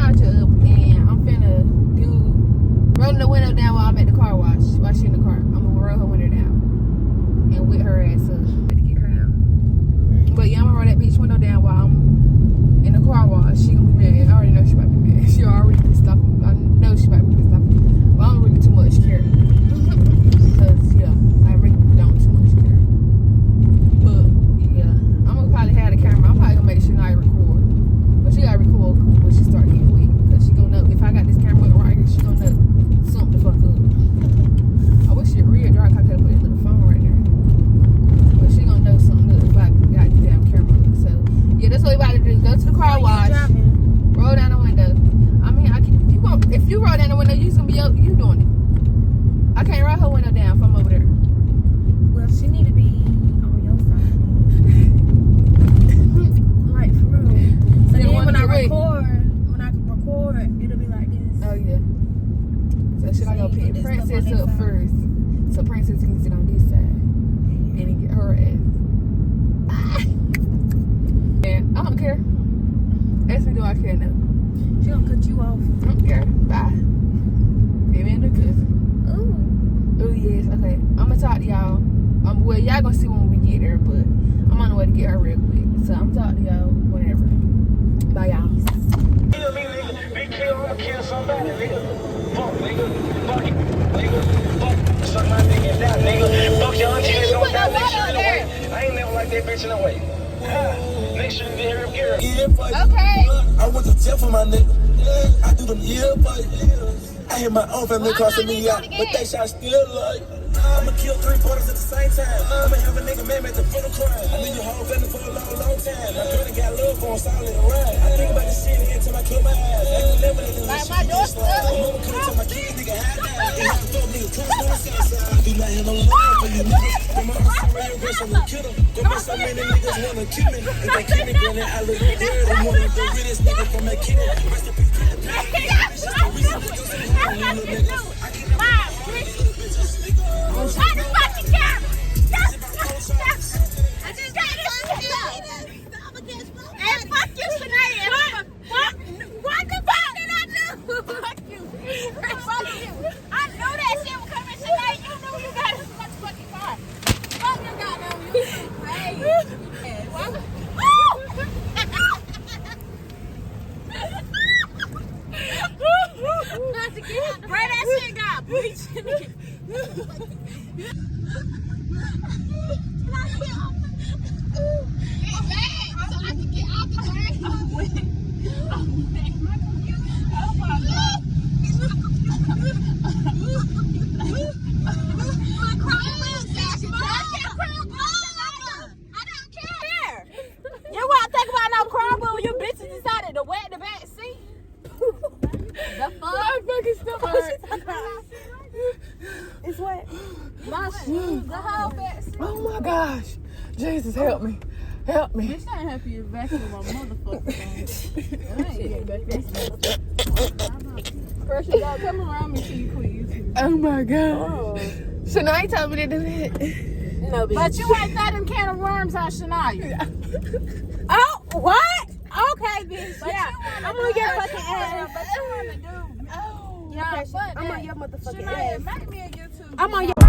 charge her up and I'm finna rolling the window down while I'm at the car wash. While she in the car, I'm gonna roll her window down and whip her ass up to get her out. But yeah, I'm gonna roll that bitch window down while I'm in the car wash. She gonna be mad. I already know she about to be mad. She already pissed off. I know she about to be pissed off. But I don't really too much care. Because yeah, I really don't too much care. But yeah, I'm gonna probably have the camera. I'm probably gonna make sure I record. But she gotta record when she start getting weak. Cause she gonna know if I got this camera right here, she gonna know something to fuck up. I wish it real dark. I could have put a little phone right there. But she gonna know something if I got the damn camera. So yeah, that's what we about to do. Go to the car wash. Roll down the window. I mean, if you roll down the window, you gonna be you doing it. I can't roll her window down from over there. Well, she need to be on your side. Like for real. So then when I record, it'll be like this. Oh yeah. So should I go pick Princess up first? So Princess can sit on this side and then get her ass. And I don't care. Ask me, do I care now? She gonna cut you off. I don't care. Bye. Amen to cousin. Ooh. Oh yes. Okay. I'm gonna talk to y'all. Well, y'all gonna see when we get there, but I'm on the way to get her real quick. So I'm talking to y'all whenever. Bye, y'all. Kill me, nigga. Big kill, I'ma kill somebody, nigga. Fuck, nigga. Fuck it, nigga. Fuck. Suck my nigga down, nigga. Fuck your auntie that's on that bitch in the way. I ain't never like that bitch in the way. Make sure you get her up, get her. Okay. I went to jail for my nigga. I do them earbuds. I hear my own family crossing me out, but they shot still like. I'ma kill 3 quarters at the same time. I'ma have a nigga man at the foot of crime. I knew your whole family for a long, long time. My girl got love for him, solid around. I think about this shit every time I close my eyes. I can never let this shit get started. My mama couldn't tell my kids, nigga, hide down. They have 4 niggas close to the south. Do not have no love for you niggas. My mama sorry, your bitch, I'm gonna kill them. Go be so many niggas wanna kill me. If they kill me, girl, then I look good. I'm one of the realest niggas from that kid. Rest in peace to the bitch. It's just the reason we do some hard little niggas. I can't Shut the fucking camera! I just got this shit up. And fuck you, Shania. What the fuck did I do? Fuck you. Fuck you. I knew that shit was coming, Shania. You knew you got this motherfucking car. Fuck you, goddamn you. Hey. Not to get out. Bro, that shit got bleached in it. You want to think about no crime when you bitches decided to wet the back seat? The fuck? My fucking stomach. It's wet. My shoes, the whole back seat. Oh my gosh. Jesus, help me. Help me. Bitch, I ain't happy you vacuum my motherfucking phone. I ain't getting back this motherfucker. First you gotta come around me till you quit YouTube. Oh my God. Shania told me to do that. No, bitch. But you ain't throw them can of worms on Shania. Oh, what? Okay, bitch. But Yeah. you wanna I'm on do your it. fucking ass. But you wanna do. Yeah, but I'm on your motherfucking Shania, ass. make me a YouTube. I'm on video. your.